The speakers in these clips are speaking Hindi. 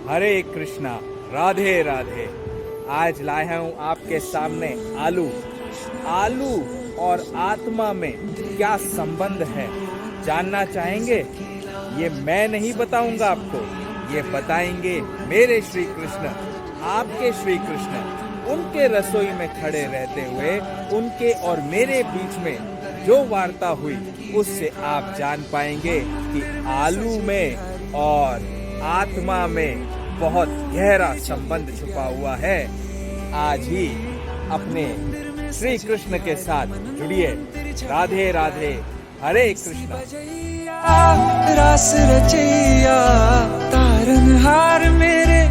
हरे कृष्णा, राधे राधे। आज लाया हूँ आपके सामने आलू। आलू और आत्मा में क्या संबंध है जानना चाहेंगे? ये मैं नहीं बताऊंगा आपको, ये बताएंगे मेरे श्री कृष्ण, आपके श्री कृष्ण। उनके रसोई में खड़े रहते हुए उनके और मेरे बीच में जो वार्ता हुई उससे आप जान पाएंगे कि आलू में और आत्मा में बहुत गहरा संबंध छुपा हुआ है। आज ही अपने श्री कृष्ण के साथ जुड़िए। राधे राधे, हरे कृष्णा। रास रचैया तारनहार मेरे,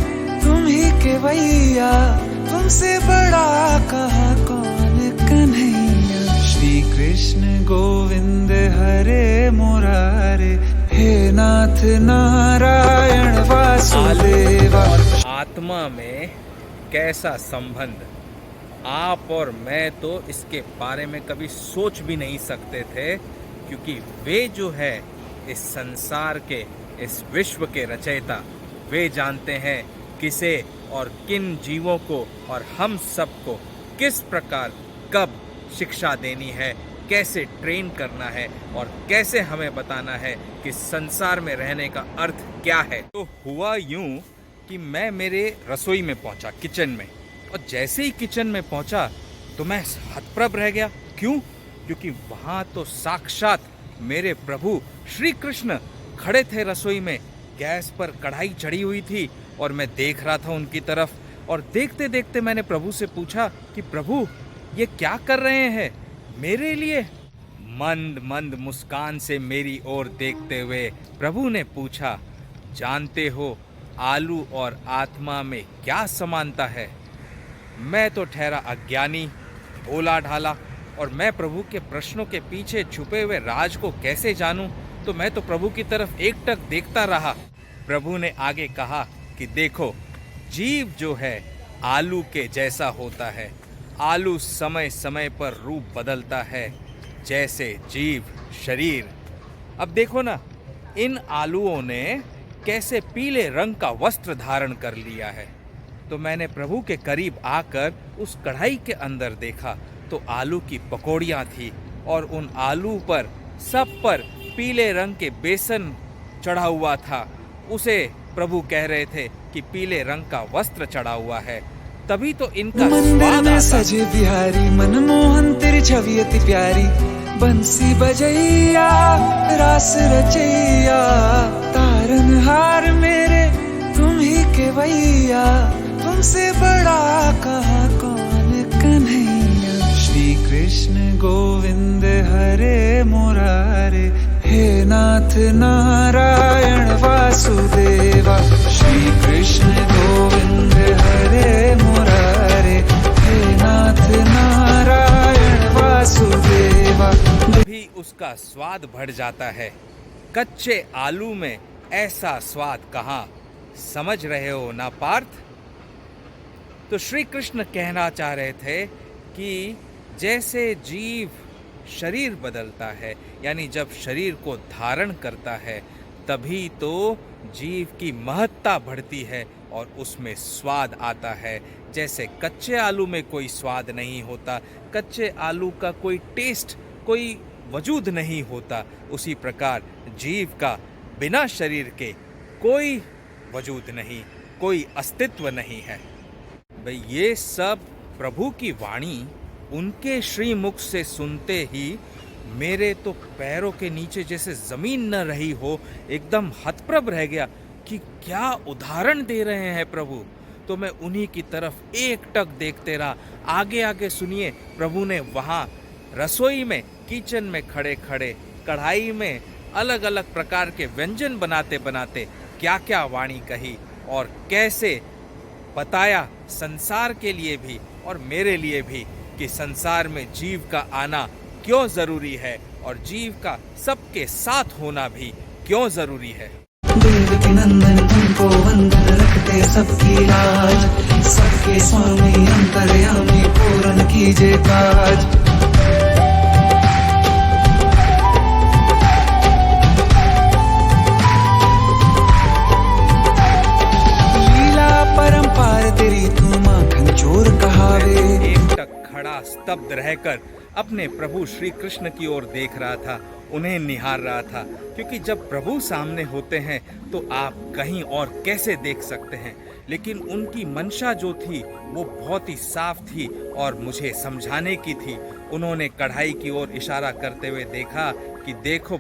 तुम ही केवैया, तुमसे बड़ा कहा कौन कन्हैया। श्री कृष्ण गोविंद हरे मुरारे, हे नाथ नारायण वासुदेवा। आत्मा में कैसा संबंध, आप और मैं तो इसके बारे में कभी सोच भी नहीं सकते थे, क्योंकि वे जो है इस संसार के, इस विश्व के रचयिता, वे जानते हैं किसे और किन जीवों को और हम सबको किस प्रकार कब शिक्षा देनी है, कैसे ट्रेन करना है और कैसे हमें बताना है कि संसार में रहने का अर्थ क्या है। तो हुआ यूं कि मैं मेरे रसोई में पहुंचा, किचन में, और जैसे ही किचन में पहुंचा तो मैं हतप्रभ रह गया। क्यों? क्योंकि वहां तो साक्षात मेरे प्रभु श्री कृष्ण खड़े थे रसोई में। गैस पर कढ़ाई चढ़ी हुई थी और मैं देख रहा था उनकी तरफ, और देखते देखते मैंने प्रभु से पूछा कि प्रभु ये क्या कर रहे हैं मेरे लिए? मंद मंद मुस्कान से मेरी ओर देखते हुए प्रभु ने पूछा, जानते हो आलू और आत्मा में क्या समानता है? मैं तो ठहरा अज्ञानी, भोला ढाला, और मैं प्रभु के प्रश्नों के पीछे छुपे हुए राज को कैसे जानूं? तो मैं तो प्रभु की तरफ एकटक देखता रहा। प्रभु ने आगे कहा कि देखो, जीव जो है आलू के जैसा होता है। आलू समय समय पर रूप बदलता है, जैसे जीव शरीर। अब देखो ना, इन आलूओं ने कैसे पीले रंग का वस्त्र धारण कर लिया है। तो मैंने प्रभु के करीब आकर उस कढ़ाई के अंदर देखा तो आलू की पकौड़ियाँ थी, और उन आलू पर सब पर पीले रंग के बेसन चढ़ा हुआ था। उसे प्रभु कह रहे थे कि पीले रंग का वस्त्र चढ़ा हुआ है। तभी तो इनका मंदिर में सजे बिहारी, मनमोहन तेरी छवि अति प्यारी। बंसी बजैया रास रचैया तारनहार मेरे, तुम ही केवैया, तुमसे बड़ा कहा कौन कन्हैया। श्री कृष्ण गोविंद हरे मुरारे, हे नाथ नारायण वासुदेवा। श्री कृष्ण गोविंद हरे मुरारे, हे नाथ नारायण वासुदेवा। भी उसका स्वाद बढ़ जाता है। कच्चे आलू में ऐसा स्वाद कहाँ, समझ रहे हो ना पार्थ? तो श्री कृष्ण कहना चाह रहे थे कि जैसे जीव शरीर बदलता है, यानी जब शरीर को धारण करता है, तभी तो जीव की महत्ता बढ़ती है और उसमें स्वाद आता है। जैसे कच्चे आलू में कोई स्वाद नहीं होता, कच्चे आलू का कोई टेस्ट, कोई वजूद नहीं होता, उसी प्रकार जीव का बिना शरीर के कोई वजूद नहीं, कोई अस्तित्व नहीं है। भाई ये सब प्रभु की वाणी उनके श्रीमुख से सुनते ही मेरे तो पैरों के नीचे जैसे जमीन न रही हो, एकदम हतप्रभ रह गया कि क्या उदाहरण दे रहे हैं प्रभु। तो मैं उन्हीं की तरफ एकटक देखते रहा। आगे आगे सुनिए, प्रभु ने वहाँ रसोई में, किचन में खड़े खड़े कढ़ाई में अलग अलग प्रकार के व्यंजन बनाते बनाते क्या क्या वाणी कही, और कैसे बताया संसार के लिए भी और मेरे लिए भी कि संसार में जीव का आना क्यों जरूरी है और जीव का सबके साथ होना भी क्यों जरूरी है। देव के नंदन तुमको वंदन, रखते सबकी लाज, सबके स्वामी अंतर्यामी, पूर्ण कीजिए काज। घंटा स्तब्ध रहकर अपने प्रभु श्री कृष्ण की ओर देख रहा था, उन्हें निहार रहा था। क्योंकि जब प्रभु सामने होते हैं तो आप कहीं और कैसे देख सकते हैं, लेकिन उनकी मंशा जो थी वो बहुत ही साफ थी और मुझे समझाने की थी। उन्होंने कढ़ाई की ओर इशारा करते हुए देखा कि देखो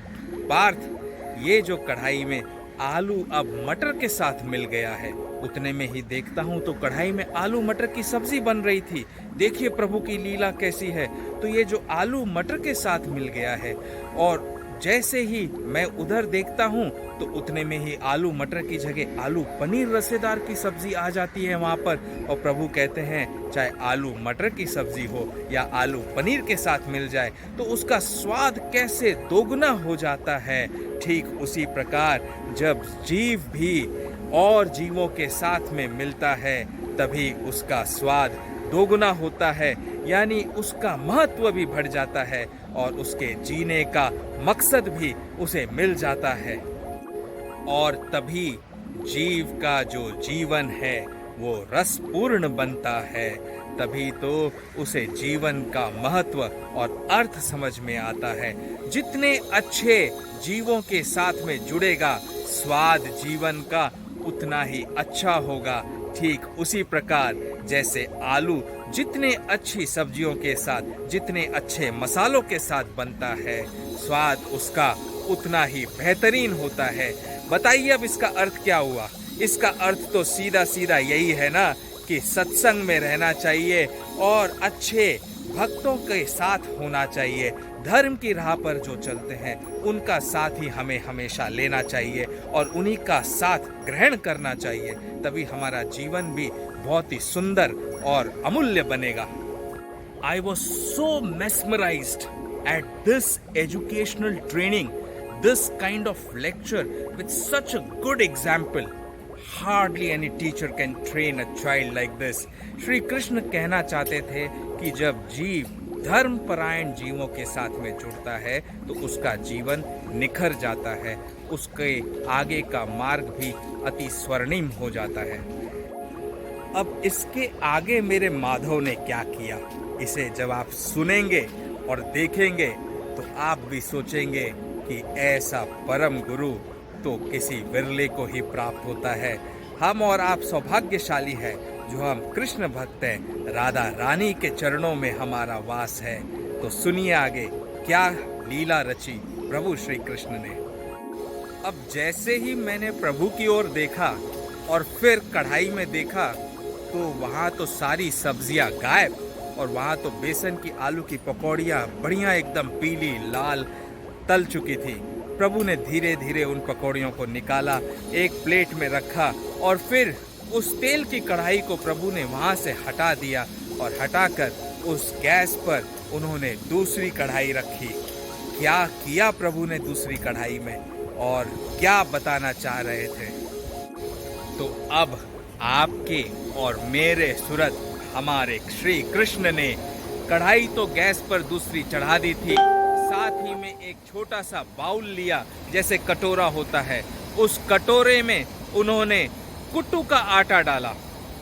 पार्थ, ये जो कढ़ाई में आलू अब मटर के साथ मिल गया है। उतने में ही देखता हूँ तो कढ़ाई में आलू मटर की सब्जी बन रही थी। देखिए प्रभु की लीला कैसी है। तो ये जो आलू मटर के साथ मिल गया है, और जैसे ही मैं उधर देखता हूँ तो उतने में ही आलू मटर की जगह आलू पनीर रसेदार की सब्जी आ जाती है वहाँ पर। और प्रभु कहते हैं चाहे आलू मटर की सब्जी हो या आलू पनीर के साथ मिल जाए तो उसका स्वाद कैसे दोगुना हो जाता है। ठीक उसी प्रकार जब जीव भी और जीवों के साथ में मिलता है तभी उसका स्वाद दोगुना होता है, यानी उसका महत्व भी बढ़ जाता है और उसके जीने का मकसद भी उसे मिल जाता है। और तभी जीव का जो जीवन है वो रसपूर्ण बनता है। तभी तो उसे जीवन का महत्व और अर्थ समझ में आता है। जितने अच्छे जीवों के साथ में जुड़ेगा, स्वाद जीवन का उतना ही अच्छा होगा। ठीक उसी प्रकार जैसे आलू जितने अच्छी सब्जियों के साथ, जितने अच्छे मसालों के साथ बनता है, स्वाद उसका उतना ही बेहतरीन होता है। बताइए अब इसका अर्थ क्या हुआ? इसका अर्थ तो सीधा सीधा यही है ना कि सत्संग में रहना चाहिए और अच्छे भक्तों के साथ होना चाहिए। धर्म की राह पर जो चलते हैं उनका साथ ही हमें हमेशा लेना चाहिए और उन्हीं का साथ ग्रहण करना चाहिए। तभी हमारा जीवन भी बहुत ही सुंदर और अमूल्य बनेगा। I was so mesmerized at this educational training, this kind of lecture with such a good example. Hardly any teacher can train a child like this. Shri Krishna कहना चाहते थे कि जब जीव धर्मपरायण जीवों के साथ में जुड़ता है तो उसका जीवन निखर जाता है, उसके आगे का मार्ग भी अति स्वर्णिम हो जाता है। अब इसके आगे मेरे माधव ने क्या किया, इसे जब आप सुनेंगे और देखेंगे तो आप भी सोचेंगे कि ऐसा परम गुरु तो किसी विरले को ही प्राप्त होता है। हम और आप सौभाग्यशाली है जो हम कृष्ण भक्त हैं, राधा रानी के चरणों में हमारा वास है। तो सुनिए आगे क्या लीला रची प्रभु श्री कृष्ण ने। अब जैसे ही मैंने प्रभु की ओर देखा और फिर कढ़ाई में देखा तो वहाँ तो सारी सब्जियाँ गायब और वहाँ तो बेसन की आलू की पकौड़ियाँ बढ़िया एकदम पीली लाल तल चुकी थी। प्रभु ने धीरे धीरे उन पकौड़ियों को निकाला, एक प्लेट में रखा और फिर उस तेल की कढ़ाई को प्रभु ने वहाँ से हटा दिया और हटाकर उस गैस पर उन्होंने दूसरी कढ़ाई रखी। क्या किया प्रभु ने दूसरी कढ़ाई में और क्या बताना चाह रहे थे? तो अब आपके और मेरे सूरत हमारे श्री कृष्ण ने कढ़ाई तो गैस पर दूसरी चढ़ा दी थी, साथ ही में एक छोटा सा बाउल लिया जैसे कटोरा होता है। उस कटोरे में उन्होंने कुट्टू का आटा डाला।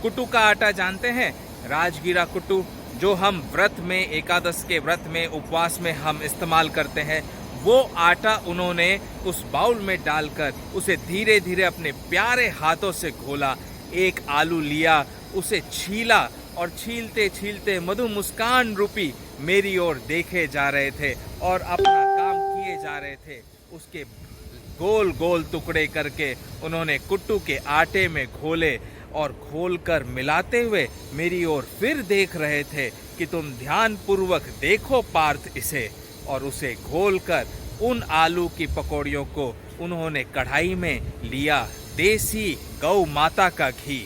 कुट्टू का आटा जानते हैं, राजगीरा कुट्टू, जो हम व्रत में, एकादश के व्रत में, उपवास में हम इस्तेमाल करते हैं। वो आटा उन्होंने उस बाउल में डालकर उसे धीरे धीरे अपने प्यारे हाथों से घोला। एक आलू लिया, उसे छीला और छीलते छीलते मधु मुस्कान रूपी मेरी ओर देखे जा रहे थे और अपना काम किए जा रहे थे। उसके गोल गोल टुकड़े करके उन्होंने कुट्टू के आटे में घोले और घोलकर मिलाते हुए मेरी ओर फिर देख रहे थे कि तुम ध्यान पूर्वक देखो पार्थ इसे। और उसे घोलकर उन आलू की पकौड़ियों को उन्होंने कढ़ाई में लिया। देसी गौ माता का घी,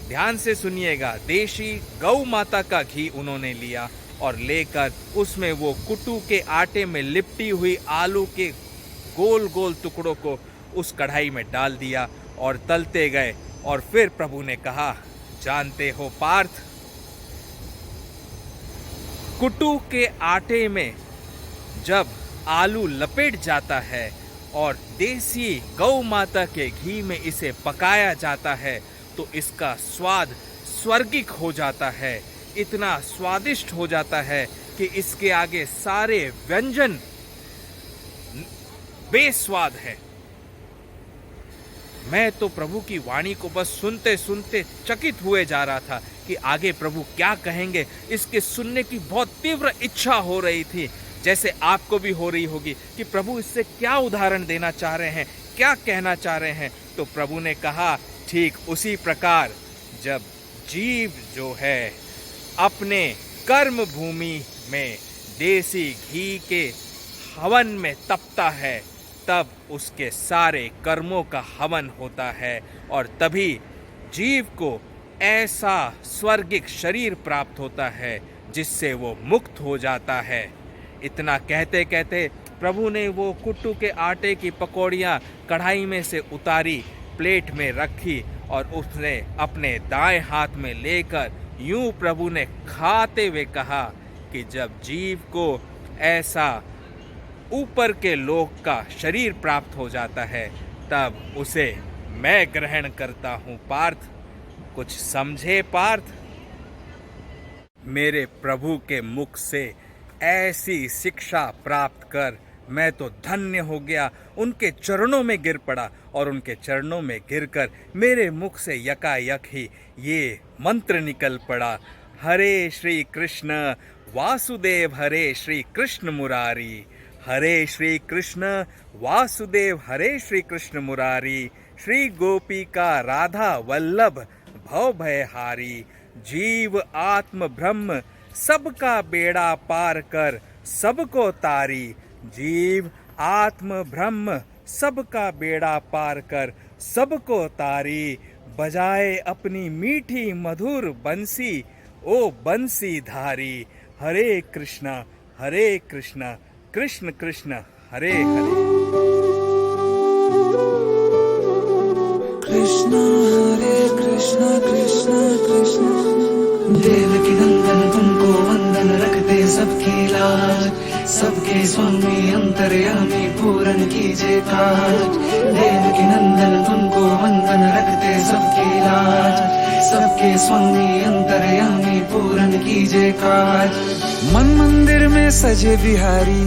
ध्यान से सुनिएगा, देशी गौ माता का घी उन्होंने लिया और लेकर उसमें वो कुट्टू के आटे में लिपटी हुई आलू के गोल गोल टुकड़ों को उस कढ़ाई में डाल दिया और तलते गए। और फिर प्रभु ने कहा, जानते हो पार्थ, कुट्टू के आटे में जब आलू लपेट जाता है और देसी गौ माता के घी में इसे पकाया जाता है तो इसका स्वाद स्वर्गिक हो जाता है। इतना स्वादिष्ट हो जाता है कि इसके आगे सारे व्यंजन बेस्वाद है। मैं तो प्रभु की वाणी को बस सुनते सुनते चकित हुए जा रहा था कि आगे प्रभु क्या कहेंगे। इसके सुनने की बहुत तीव्र इच्छा हो रही थी, जैसे आपको भी हो रही होगी कि प्रभु इससे क्या उदाहरण देना चाह रहे हैं, क्या कहना चाह रहे हैं। तो प्रभु ने कहा, ठीक उसी प्रकार जब जीव जो है अपने कर्म भूमि में देसी घी के हवन में तपता है, तब उसके सारे कर्मों का हवन होता है और तभी जीव को ऐसा स्वर्गिक शरीर प्राप्त होता है जिससे वो मुक्त हो जाता है। इतना कहते कहते प्रभु ने वो कुट्टू के आटे की पकौड़ियाँ कढ़ाई में से उतारी, प्लेट में रखी और उसने अपने दाएं हाथ में लेकर यूं प्रभु ने खाते हुए कहा कि जब जीव को ऐसा ऊपर के लोक का शरीर प्राप्त हो जाता है तब उसे मैं ग्रहण करता हूँ। पार्थ, कुछ समझे पार्थ? मेरे प्रभु के मुख से ऐसी शिक्षा प्राप्त कर मैं तो धन्य हो गया। उनके चरणों में गिर पड़ा और उनके चरणों में गिरकर मेरे मुख से यकायक ही ये मंत्र निकल पड़ा, हरे श्री कृष्ण वासुदेव हरे श्री कृष्ण मुरारी, हरे श्री कृष्ण वासुदेव हरे श्री कृष्ण मुरारी, श्री गोपिका राधा वल्लभ भव भयहारी, जीव आत्म ब्रह्म सबका बेड़ा पार कर सबको तारी, जीव आत्म ब्रह्म सबका बेड़ा पार कर सबको तारी, बजाए अपनी मीठी मधुर बंसी ओ बंसी धारी, हरे कृष्णा कृष्ण कृष्ण हरे हरे। कृष्ण हरे कृष्ण कृष्ण कृष्ण, देवकी नंदन तुमको वंदन रखते सबकी लाज, सबके स्वामी अंतर्यामी पूरन कीजिए काज। देवकी नंदन तुमको वंदन रखते सबकी लाज, सबके स्वामी अंतर्यामी पूरन कीजिए काज। मन मंदिर में सजे बिहारी,